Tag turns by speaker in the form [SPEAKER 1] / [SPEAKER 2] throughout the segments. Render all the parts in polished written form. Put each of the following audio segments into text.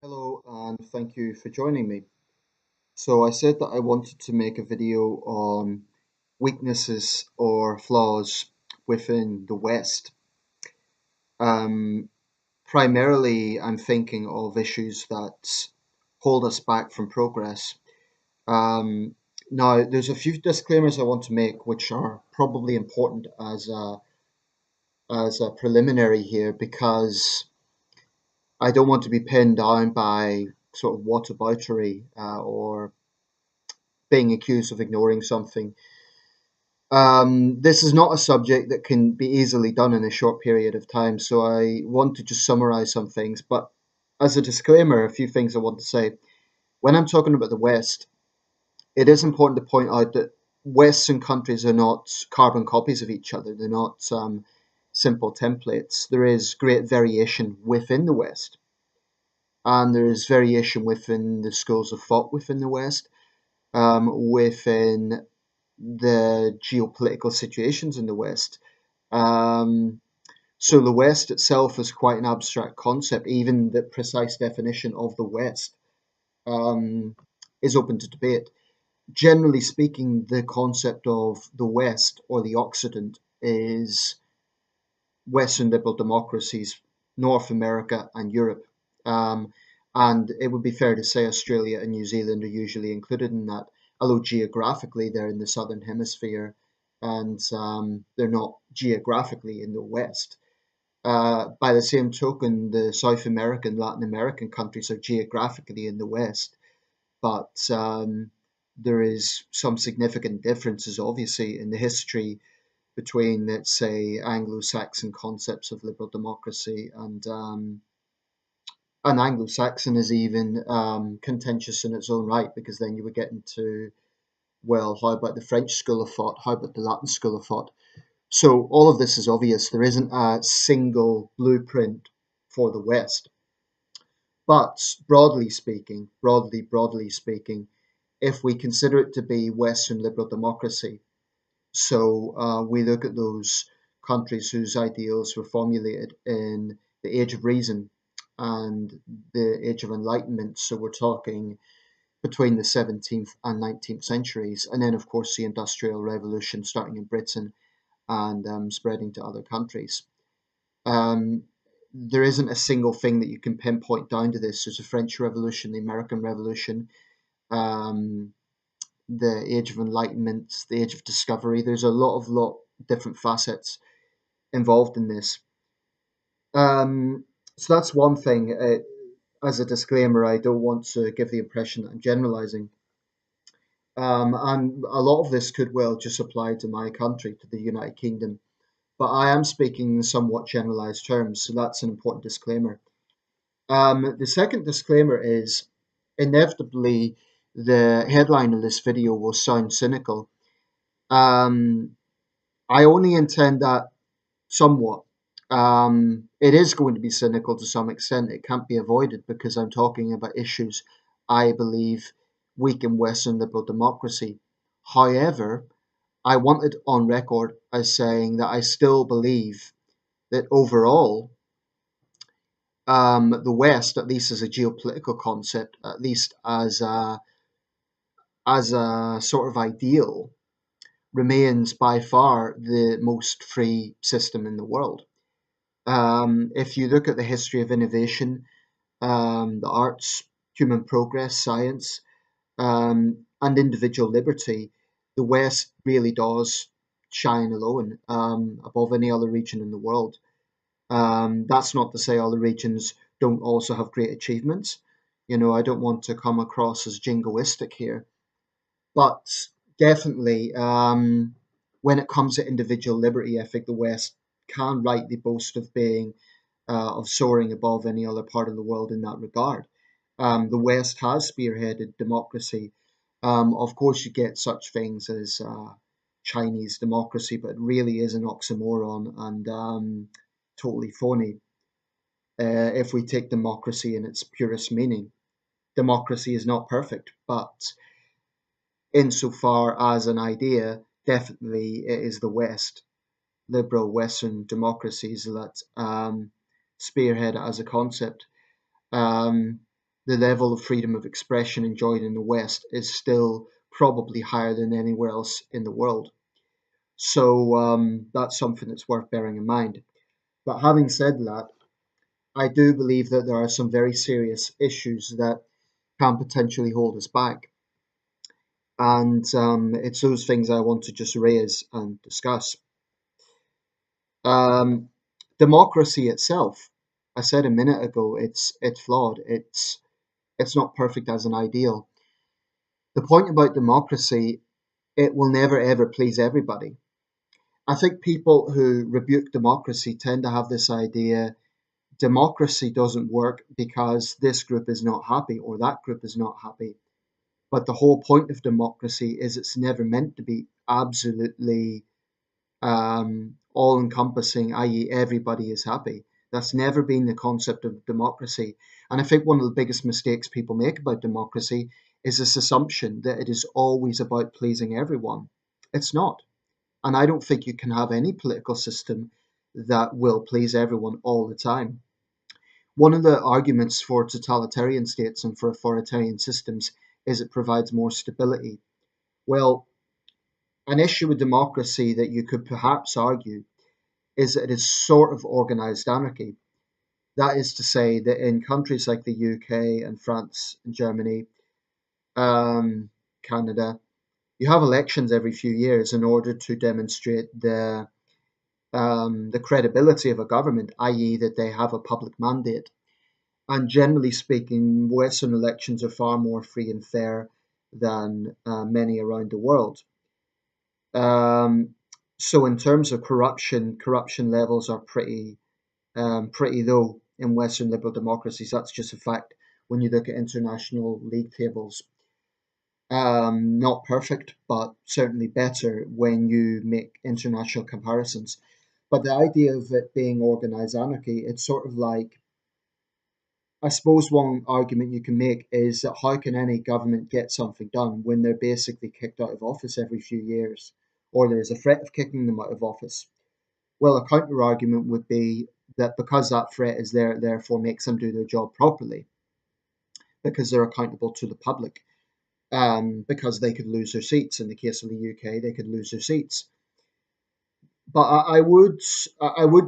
[SPEAKER 1] Hello, and thank you for joining me. So, I said that I wanted to make a video on weaknesses or flaws within the West. Um, Primarily, I'm thinking of issues that hold us back from progress. Um, Now, there's a few disclaimers I want to make, which are probably important as a preliminary here, because I don't want to be pinned down by sort of whataboutery or being accused of ignoring something. This is not a subject that can be easily done in a short period of time, so I want to just summarize some things. But as a disclaimer, a few things I want to say. When I'm talking about the West, it is important to point out that Western countries are not carbon copies of each other, they're not simple templates. There is great variation within the West, and there is variation within the schools of thought within the West, within the geopolitical situations in the West. Um, so the West itself is quite an abstract concept. Even the precise definition of the West um, is open to debate. Generally speaking, the concept of the West or the Occident is Western liberal democracies, North America and Europe. Um, and it would be fair to say Australia and New Zealand are usually included in that, although geographically they're in the southern hemisphere and they're not geographically in the West. By the same token, the South American, Latin American countries are geographically in the West, but there is some significant differences, obviously, in the history between, let's say, Anglo-Saxon concepts of liberal democracy and Anglo-Saxon is even contentious in its own right, because then you would get into, well, how about the French school of thought? How about the Latin school of thought? So all of this is obvious. There isn't a single blueprint for the West. But broadly speaking, if we consider it to be Western liberal democracy, so we look at those countries whose ideals were formulated in the Age of Reason and the Age of Enlightenment. So we're talking between the 17th and 19th centuries, and then of course the Industrial Revolution starting in Britain and spreading to other countries. Um, there isn't a single thing that you can pinpoint down to this. There's the French Revolution, the American Revolution, um, the Age of Enlightenment, the Age of Discovery. There's a lot different facets involved in this. So that's one thing. As a disclaimer, I don't want to give the impression that I'm generalizing. And a lot of this could well just apply to my country, to the United Kingdom. But I am speaking in somewhat generalized terms, so that's an important disclaimer. The second disclaimer is inevitably the headline of this video will sound cynical. Um, I only intend that somewhat. It is going to be cynical to some extent. It can't be avoided because I'm talking about issues I believe weaken Western liberal democracy. However, I want it on record as saying that I still believe that overall, the West, at least as a geopolitical concept, at least as a sort of ideal, remains by far the most free system in the world. If you look at the history of innovation, the arts, human progress, science, and individual liberty, the West really does shine alone above any other region in the world. That's not to say other regions don't also have great achievements. I don't want to come across as jingoistic here, but definitely, when it comes to individual liberty, I think the West can rightly boast of being of soaring above any other part of the world in that regard. The West has spearheaded democracy. Of course, you get such things as Chinese democracy, but it really is an oxymoron and totally phony if we take democracy in its purest meaning. Democracy is not perfect, but insofar as an idea, definitely it is the West, liberal Western democracies that spearhead it as a concept. Um, the level of freedom of expression enjoyed in the West is still probably higher than anywhere else in the world. So that's something that's worth bearing in mind. But having said that, I do believe that there are some very serious issues that can potentially hold us back. And it's those things I want to just raise and discuss. Um, Democracy itself, I said a minute ago, it's flawed. It's not perfect as an ideal. The point about democracy, it will never ever please everybody. I think people who rebuke democracy tend to have this idea democracy doesn't work because this group is not happy or that group is not happy. But the whole point of democracy is it's never meant to be absolutely all encompassing, i.e., everybody is happy. That's never been the concept of democracy. And I think one of the biggest mistakes people make about democracy is this assumption that it is always about pleasing everyone. It's not. And I don't think you can have any political system that will please everyone all the time. One of the arguments for totalitarian states and for authoritarian systems is it provides more stability. Well, an issue with democracy that you could perhaps argue is that it is sort of organized anarchy. That is to say that in countries like the UK and France and Germany, Canada, you have elections every few years in order to demonstrate the credibility of a government, i.e., that they have a public mandate. And generally speaking, Western elections are far more free and fair than many around the world. Um, so, in terms of corruption, corruption levels are pretty low in Western liberal democracies. That's just a fact when you look at international league tables. Not perfect, but certainly better when you make international comparisons. But the idea of it being organized anarchy, it's sort of like, I suppose one argument you can make is that how can any government get something done when they're basically kicked out of office every few years, or there's a threat of kicking them out of office? Well, a counter argument would be that because that threat is there, it therefore makes them do their job properly, because they're accountable to the public, because they could lose their seats. In the case of the UK, they could lose their seats. But I would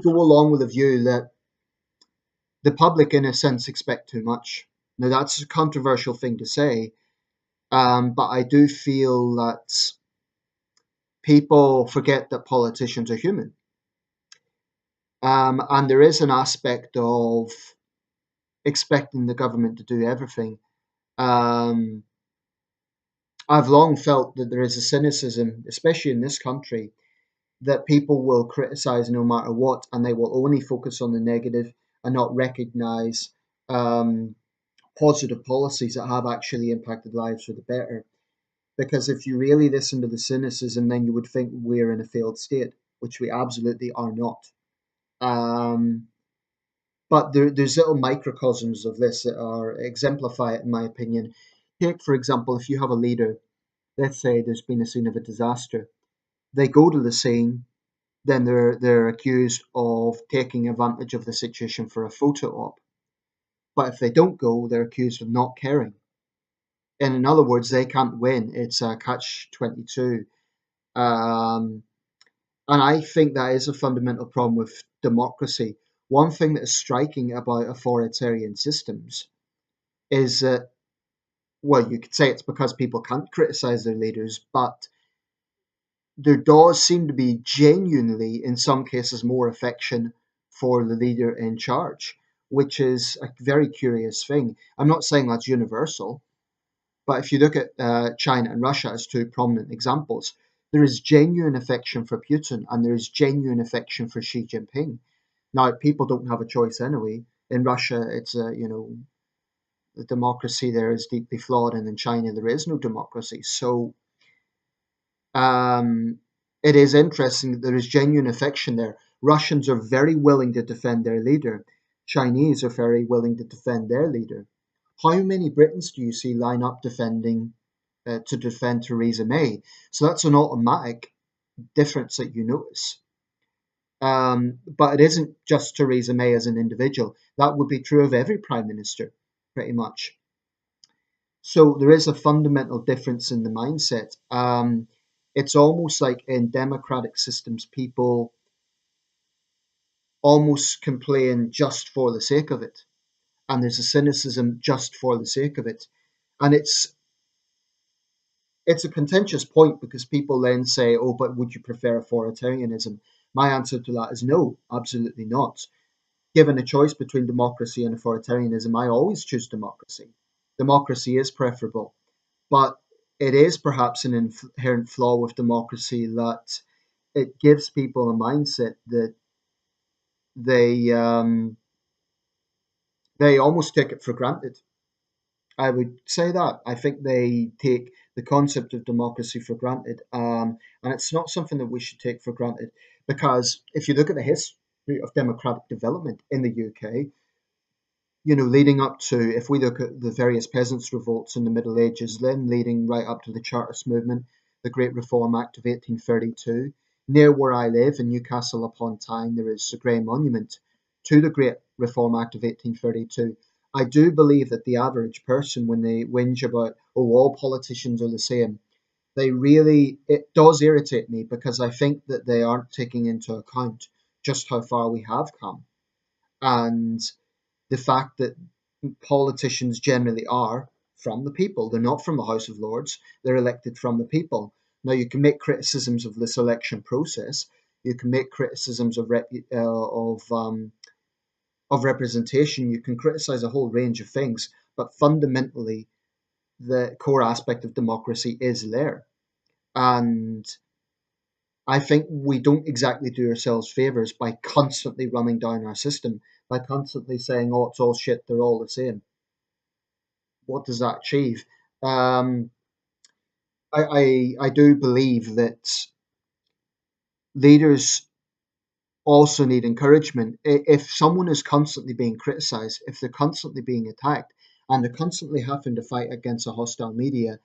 [SPEAKER 1] go along with the view that the public, in a sense, expect too much. Now, that's a controversial thing to say, but I do feel that people forget that politicians are human. And there is an aspect of expecting the government to do everything. Um, I've long felt that there is a cynicism, especially in this country, that people will criticize no matter what, and they will only focus on the negative and not recognize um, positive policies that have actually impacted lives for the better. Because if you really listen to the cynicism, then you would think we're in a failed state, which we absolutely are not. Um, but there's little microcosms of this that are exemplify it, in my opinion. Take, for example, if you have a leader, let's say there's been a scene of a disaster, they go to the scene, then they're accused of taking advantage of the situation for a photo op. But if they don't go, they're accused of not caring. And in other words, they can't win. It's a catch 22. Um, and I think that is a fundamental problem with democracy. One thing that is striking about authoritarian systems is that, well, you could say it's because people can't criticize their leaders, but there does seem to be genuinely, in some cases, more affection for the leader in charge, which is a very curious thing. I'm not saying that's universal, but if you look at China and Russia as two prominent examples, there is genuine affection for Putin and there is genuine affection for Xi Jinping. Now, people don't have a choice anyway. In Russia, it's the democracy there is deeply flawed, and in China, there is no democracy. So um, it is interesting that there is genuine affection there. Russians are very willing to defend their leader. Chinese are very willing to defend their leader. How many Britons do you see line up to defend Theresa May? So that's an automatic difference that you notice. But it isn't just Theresa May as an individual. That would be true of every prime minister, pretty much. So there is a fundamental difference in the mindset. It's almost like in democratic systems, people almost complain just for the sake of it, and there's a cynicism just for the sake of it, and it's a contentious point because people then say, "Oh, but would you prefer authoritarianism?" My answer to that is no, absolutely not. Given a choice between democracy and authoritarianism, I always choose democracy. Democracy is preferable, but it is perhaps an inherent flaw with democracy that it gives people a mindset that they um, they almost take it for granted. I would say that. I think they take the concept of democracy for granted, and it's not something that we should take for granted. Because if you look at the history of democratic development in the UK, leading up to, if we look at the various peasants' revolts in the Middle Ages, then leading right up to the Chartist movement, the Great Reform Act of 1832, near where I live in Newcastle upon Tyne, there is a grey monument to the Great Reform Act of 1832. I do believe that the average person, when they whinge about, oh, all politicians are the same, it does irritate me because I think that they aren't taking into account just how far we have come. And the fact that politicians generally are from the people. They're not from the House of Lords. They're elected from the people. Now, you can make criticisms of this election process. You can make criticisms of representation. You can criticize a whole range of things, but fundamentally, the core aspect of democracy is there. And I think we don't exactly do ourselves favors by constantly running down our system, by constantly saying, "Oh, it's all shit. They're all the same." What does that achieve? Um, I do believe that leaders also need encouragement. If someone is constantly being criticized, if they're constantly being attacked, and they're constantly having to fight against a hostile media,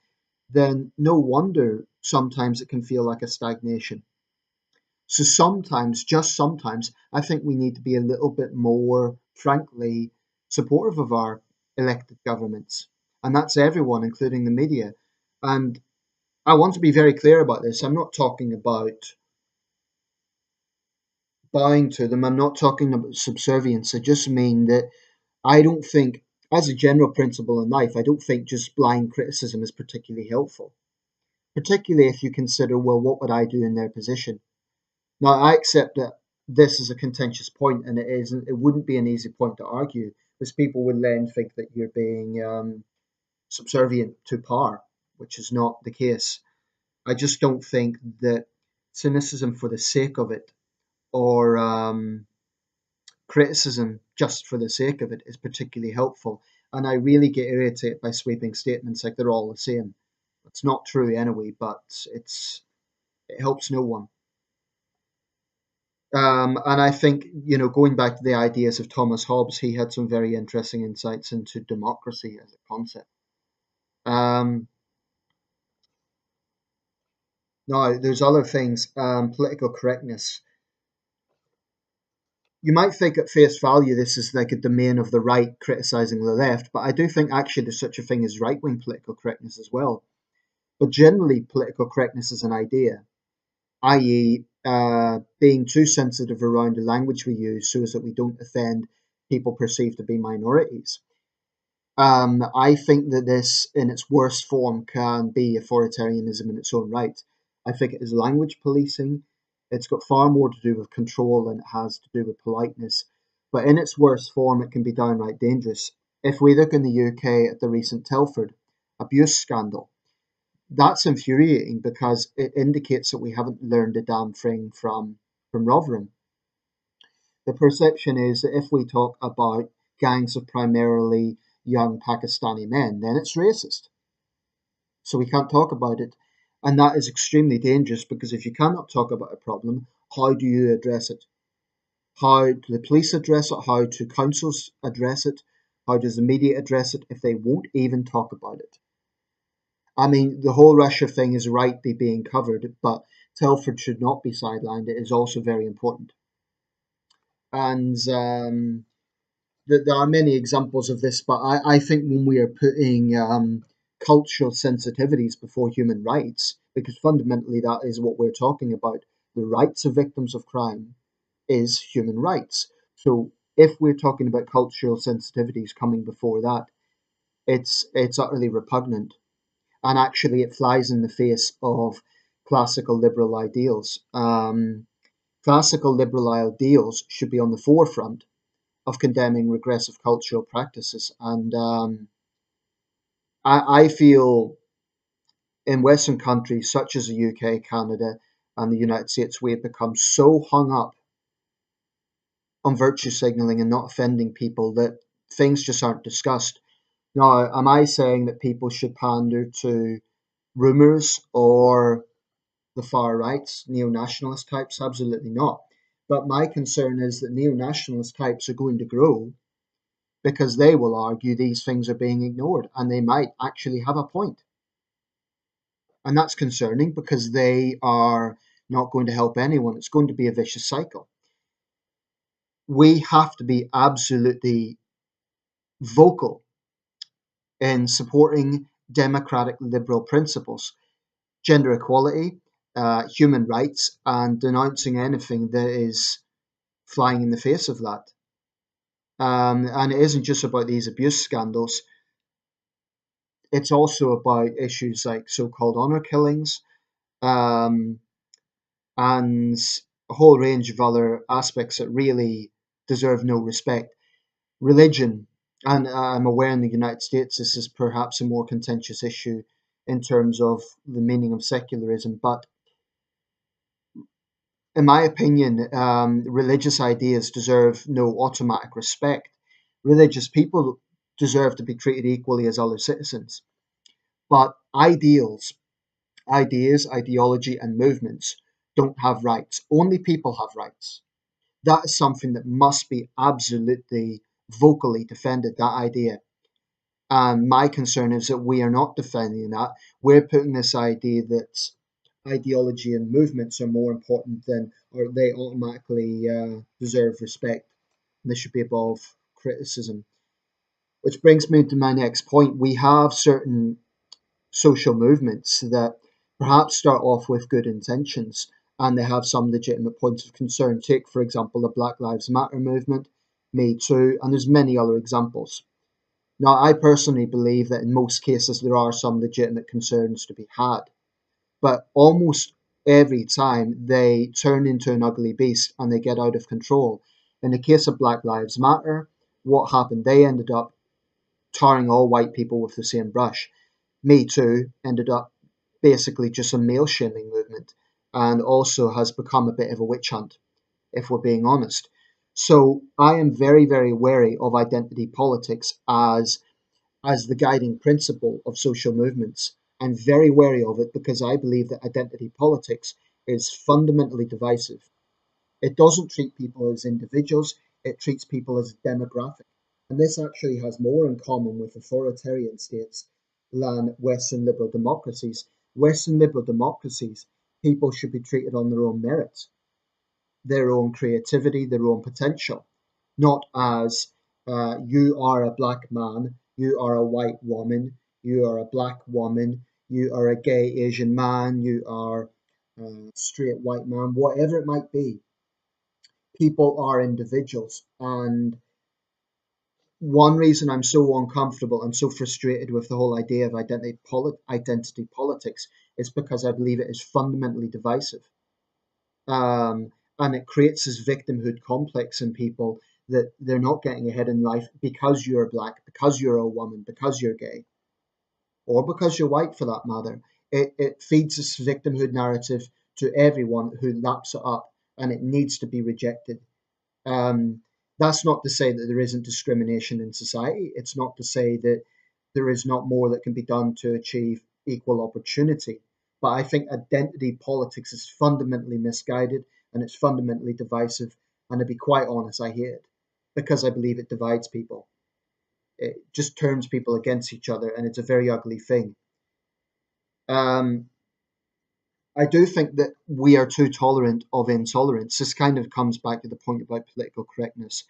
[SPEAKER 1] then no wonder sometimes it can feel like a stagnation. So sometimes, just sometimes, I think we need to be a little bit more, frankly, supportive of our elected governments. And that's everyone, including the media. And I want to be very clear about this. I'm not talking about bowing to them. I'm not talking about subservience. I just mean that I don't think, as a general principle in life, I don't think just blind criticism is particularly helpful. Particularly if you consider, well, what would I do in their position? Now, I accept that this is a contentious point, and it isn't. It wouldn't be an easy point to argue, because people would then think that you're being subservient to power, which is not the case. I just don't think that cynicism for the sake of it, or criticism just for the sake of it, is particularly helpful. And I really get irritated by sweeping statements like they're all the same. It's not true anyway, but it helps no one. And I think, going back to the ideas of Thomas Hobbes, he had some very interesting insights into democracy as a concept. Um, Now, there's other things. Political correctness. You might think at face value this is like a domain of the right criticizing the left, but I do think actually there's such a thing as right wing political correctness as well. But generally, political correctness is an idea, i.e., being too sensitive around the language we use so as that we don't offend people perceived to be minorities. I think that this, in its worst form, can be authoritarianism in its own right. I think it is language policing. It's got far more to do with control than it has to do with politeness. But in its worst form, it can be downright dangerous. If we look in the UK at the recent Telford abuse scandal, that's infuriating because it indicates that we haven't learned a damn thing from Rotherham. The perception is that if we talk about gangs of primarily young Pakistani men, then it's racist. So we can't talk about it. And that is extremely dangerous because if you cannot talk about a problem, how do you address it? How do the police address it? How do councils address it? How does the media address it if they won't even talk about it? I mean, the whole Russia thing is rightly being covered, but Telford should not be sidelined. It is also very important. And there are many examples of this, but I think when we are putting cultural sensitivities before human rights, because fundamentally that is what we're talking about. The rights of victims of crime is human rights. So if we're talking about cultural sensitivities coming before that, it's utterly repugnant, and actually it flies in the face of classical liberal ideals. Classical liberal ideals should be on the forefront of condemning regressive cultural practices, and I feel in Western countries such as the UK, Canada, and the United States, we have become so hung up on virtue signaling and not offending people that things just aren't discussed. Now, am I saying that people should pander to rumours or the far rights, neo nationalist types? Absolutely not. But my concern is that neo nationalist types are going to grow because they will argue these things are being ignored, and they might actually have a point. And that's concerning because they are not going to help anyone. It's going to be a vicious cycle. We have to be absolutely vocal in supporting democratic liberal principles, gender equality, human rights, and denouncing anything that is flying in the face of that. And it isn't just about these abuse scandals, it's also about issues like so called honor killings, um, and a whole range of other aspects that really deserve no respect. Religion, and I'm aware in the United States this is perhaps a more contentious issue in terms of the meaning of secularism, but in my opinion, religious ideas deserve no automatic respect. Religious people deserve to be treated equally as other citizens. But ideas, ideology, and movements don't have rights. Only people have rights. That is something that must be absolutely vocally defended, that idea. And my concern is that we are not defending that. We're putting this idea that ideology and movements are more important than, or they automatically deserve respect. They should be above criticism. Which brings me to my next point. We have certain social movements that perhaps start off with good intentions and they have some legitimate points of concern. Take, for example, the Black Lives Matter movement, Me Too, and there's many other examples. Now, I personally believe that in most cases there are some legitimate concerns to be had, but almost every time they turn into an ugly beast and they get out of control. In the case of Black Lives Matter, what happened? They ended up tarring all white people with the same brush. Me Too ended up basically just a male shaming movement and also has become a bit of a witch hunt, if we're being honest. So I am very, very wary of identity politics as the guiding principle of social movements. I'm very wary of it because I believe that identity politics is fundamentally divisive. It doesn't treat people as individuals, it treats people as a demographic. And this actually has more in common with authoritarian states than Western liberal democracies. Western liberal democracies, people should be treated on their own merits, their own creativity, their own potential, not as you are a black man, you are a white woman, you are a black woman, you are a gay Asian man, you are a straight white man, whatever it might be. People are individuals. And one reason I'm so uncomfortable, I'm so frustrated with the whole idea of identity politics is because I believe it is fundamentally divisive. And it creates this victimhood complex in people that they're not getting ahead in life because you're black, because you're a woman, because you're gay, or because you're white for that matter. It feeds this victimhood narrative to everyone who laps it up, and it needs to be rejected. Um, that's not to say that there isn't discrimination in society. It's not to say that there is not more that can be done to achieve equal opportunity. But I think identity politics is fundamentally misguided and it's fundamentally divisive. And to be quite honest, I hate it because I believe it divides people. It just turns people against each other, and it's a very ugly thing. Um, I do think that we are too tolerant of intolerance. This kind of comes back to the point about political correctness.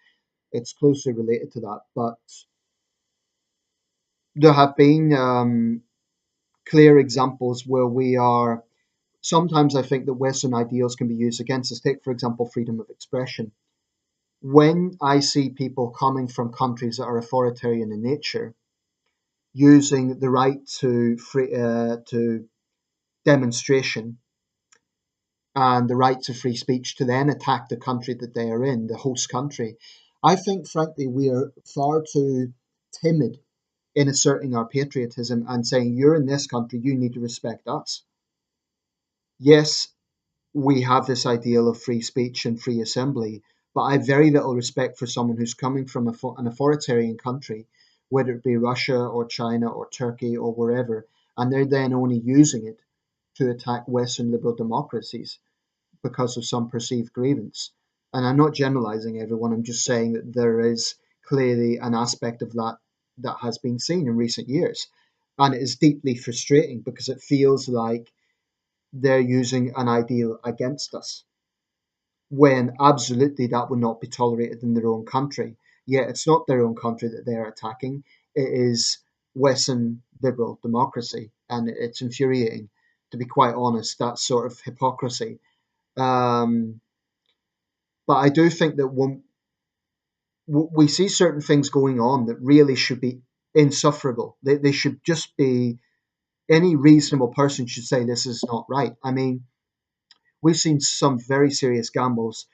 [SPEAKER 1] It's closely related to that, but there have been clear examples where we are. Sometimes I think that Western ideals can be used against us. Take, for example, freedom of expression. When I see people coming from countries that are authoritarian in nature, using the right to demonstration and the right to free speech to then attack the country that they are in, the host country, I think, frankly, we are far too timid in asserting our patriotism and saying, you're in this country, you need to respect us. Yes, we have this ideal of free speech and free assembly, but I have very little respect for someone who's coming from an authoritarian country, whether it be Russia or China or Turkey or wherever, and they're then only using it to attack Western liberal democracies because of some perceived grievance. And I'm not generalizing everyone, I'm just saying that there is clearly an aspect of that that has been seen in recent years. And it is deeply frustrating because it feels like they're using an ideal against us when absolutely that would not be tolerated in their own country. Yet it's not their own country that they're attacking, it is Western liberal democracy. And it's infuriating, to be quite honest, that sort of hypocrisy. Um, but I do think that when we see certain things going on that really should be insufferable, they should just be, any reasonable person should say this is not right. I mean, we've seen some very serious gambles.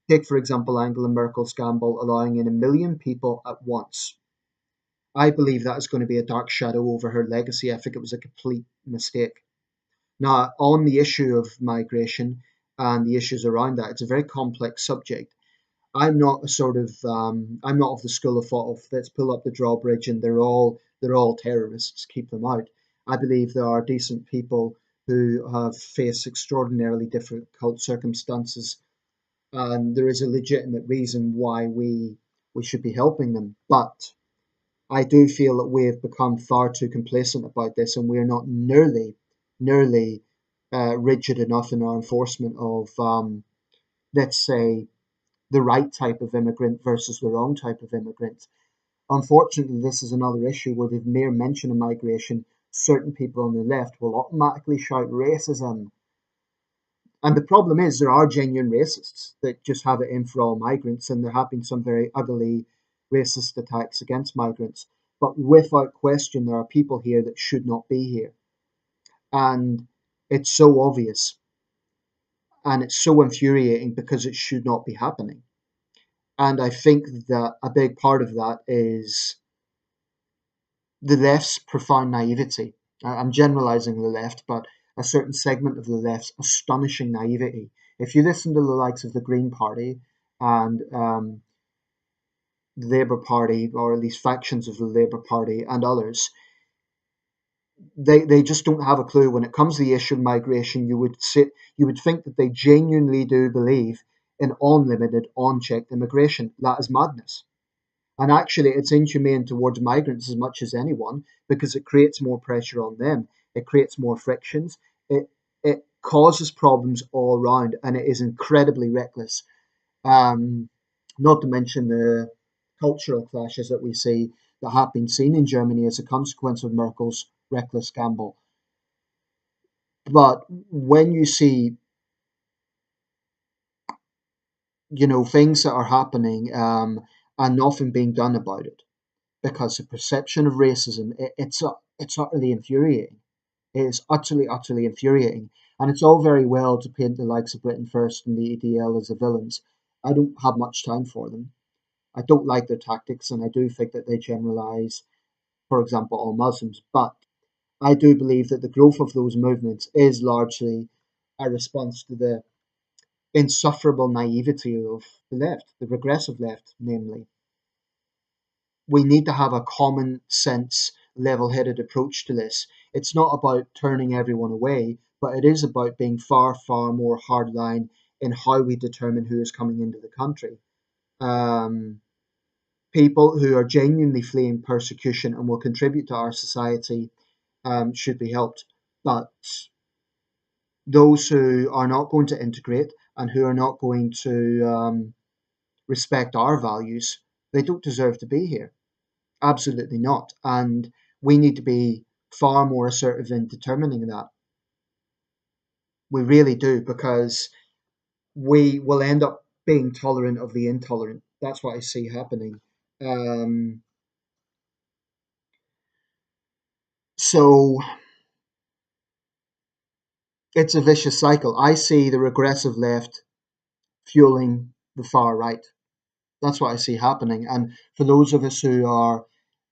[SPEAKER 1] Take, for example, Angela Merkel's gamble allowing in 1 million people at once. I believe that is going to be a dark shadow over her legacy. I think it was a complete mistake. Now, on the issue of migration and the issues around that, it's a very complex subject. I'm not of the school of thought of let's pull up the drawbridge and they're all terrorists, keep them out. I believe there are decent people who have faced extraordinarily difficult circumstances, and there is a legitimate reason why we should be helping them. But I do feel that we have become far too complacent about this, and we are not nearly rigid enough in our enforcement of, let's say, the right type of immigrant versus the wrong type of immigrant. Unfortunately, this is another issue where the mere mention of migration, certain people on the left will automatically shout racism. And the problem is, there are genuine racists that just have it in for all migrants, and there have been some very ugly racist attacks against migrants. But without question, there are people here that should not be here. And it's so obvious and it's so infuriating because it should not be happening. And I think that a big part of that is the left's profound naivety. I'm generalizing the left, but a certain segment of the left's astonishing naivety. If you listen to the likes of the Green Party and the Labour Party, or at least factions of the Labour Party and others, they just don't have a clue. When it comes to the issue of migration, you would think that they genuinely do believe in unlimited, unchecked immigration. That is madness. And actually, it's inhumane towards migrants as much as anyone because it creates more pressure on them. It creates more frictions. It causes problems all around, and it is incredibly reckless. Um, Not to mention the cultural clashes that we see that have been seen in Germany as a consequence of Merkel's reckless gamble. But when you see, things that are happening, and nothing being done about it, because the perception of racism, it's utterly infuriating. It is utterly infuriating, and it's all very well to paint the likes of Britain First and the EDL as the villains. I don't have much time for them. I don't like their tactics, and I do think that they generalise, for example, all Muslims. But I do believe that the growth of those movements is largely a response to the insufferable naivety of the left, the regressive left, namely. We need to have a common sense, level headed approach to this. It's not about turning everyone away, but it is about being far more hardline in how we determine who is coming into the country. Um, People who are genuinely fleeing persecution and will contribute to our society should be helped. But those who are not going to integrate and who are not going to respect our values, they don't deserve to be here. Absolutely not. And we need to be far more assertive in determining that. We really do, because we will end up being tolerant of the intolerant. That's what I see happening. Um, so it's a vicious cycle. I see the regressive left fueling the far right. That's what I see happening. And for those of us who are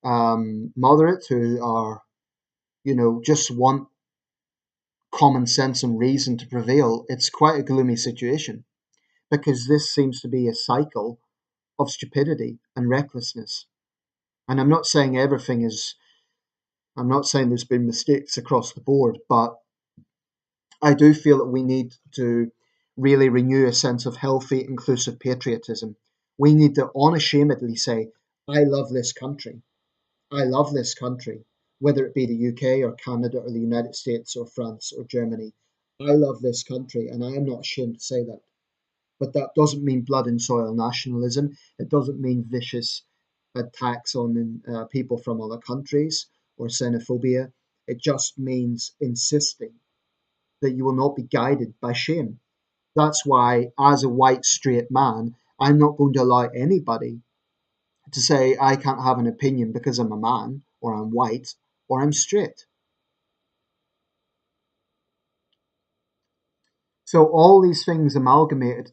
[SPEAKER 1] moderate, who are, just want common sense and reason to prevail, it's quite a gloomy situation, because this seems to be a cycle of stupidity and recklessness. And I'm not saying there's been mistakes across the board, but I do feel that we need to really renew a sense of healthy, inclusive patriotism. We need to unashamedly say, I love this country. I love this country, whether it be the UK or Canada or the United States or France or Germany. I love this country, and I am not ashamed to say that. But that doesn't mean blood and soil nationalism. It doesn't mean vicious attacks on people from other countries or xenophobia. It just means insisting that you will not be guided by shame. That's why, as a white straight man, I'm not going to allow anybody to say I can't have an opinion because I'm a man, or I'm white, or I'm straight. So all these things amalgamated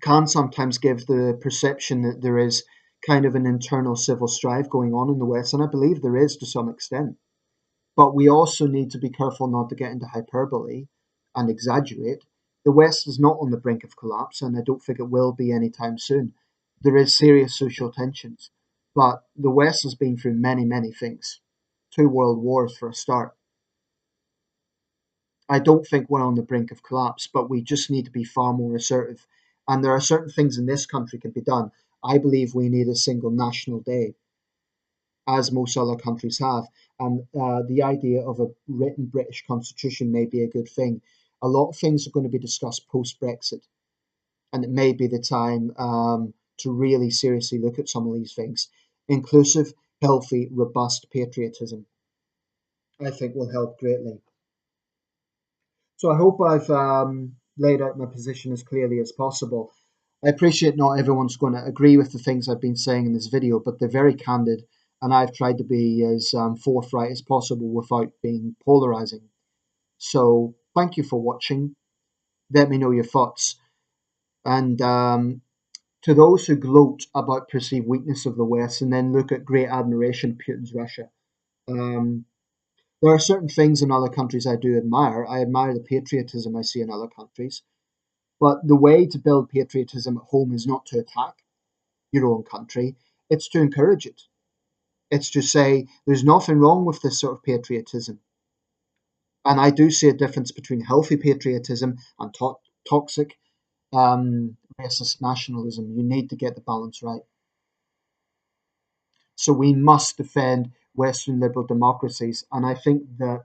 [SPEAKER 1] can sometimes give the perception that there is kind of an internal civil strife going on in the West, and I believe there is to some extent. But we also need to be careful not to get into hyperbole and exaggerate. The West is not on the brink of collapse, and I don't think it will be anytime soon. There is serious social tensions, but the West has been through many, many things. Two world wars for a start. I don't think we're on the brink of collapse, but we just need to be far more assertive. And there are certain things in this country can be done. I believe we need a single national day, as most other countries have. And the idea of a written British constitution may be a good thing. A lot of things are going to be discussed post Brexit, and it may be the time to really seriously look at some of these things. Inclusive, healthy, robust patriotism, I think, will help greatly. So I hope I've laid out my position as clearly as possible. I appreciate not everyone's going to agree with the things I've been saying in this video, but they're very candid, and I've tried to be as forthright as possible without being polarizing. So thank you for watching. Let me know your thoughts. And to those who gloat about perceived weakness of the West and then look at great admiration of Putin's Russia, um, there are certain things in other countries I do admire. I admire the patriotism I see in other countries. But the way to build patriotism at home is not to attack your own country, it's to encourage it. It's to say there's nothing wrong with this sort of patriotism. And I do see a difference between healthy patriotism and toxic racist nationalism. You need to get the balance right. So we must defend Western liberal democracies. And I think that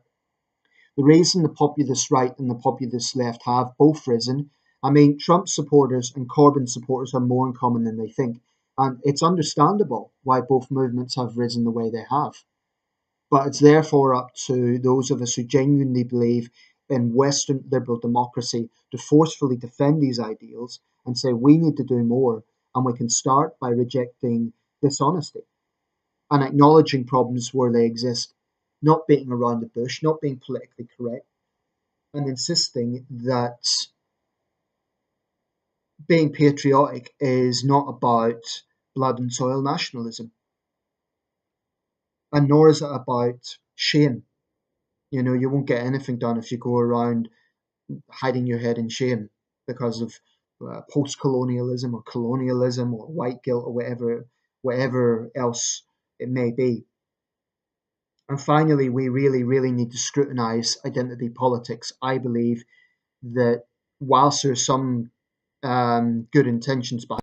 [SPEAKER 1] the reason the populist right and the populist left have both risen, I mean, Trump supporters and Corbyn supporters have more in common than they think. And it's understandable why both movements have risen the way they have. But it's therefore up to those of us who genuinely believe in Western liberal democracy to forcefully defend these ideals and say we need to do more. And we can start by rejecting dishonesty and acknowledging problems where they exist, not beating around the bush, not being politically correct, and insisting that being patriotic is not about blood and soil nationalism, and nor is it about shame. You won't get anything done if you go around hiding your head in shame because of post-colonialism or colonialism or white guilt or whatever else it may be. And finally, we really, really need to scrutinize identity politics. I believe that whilst there's some good intentions behind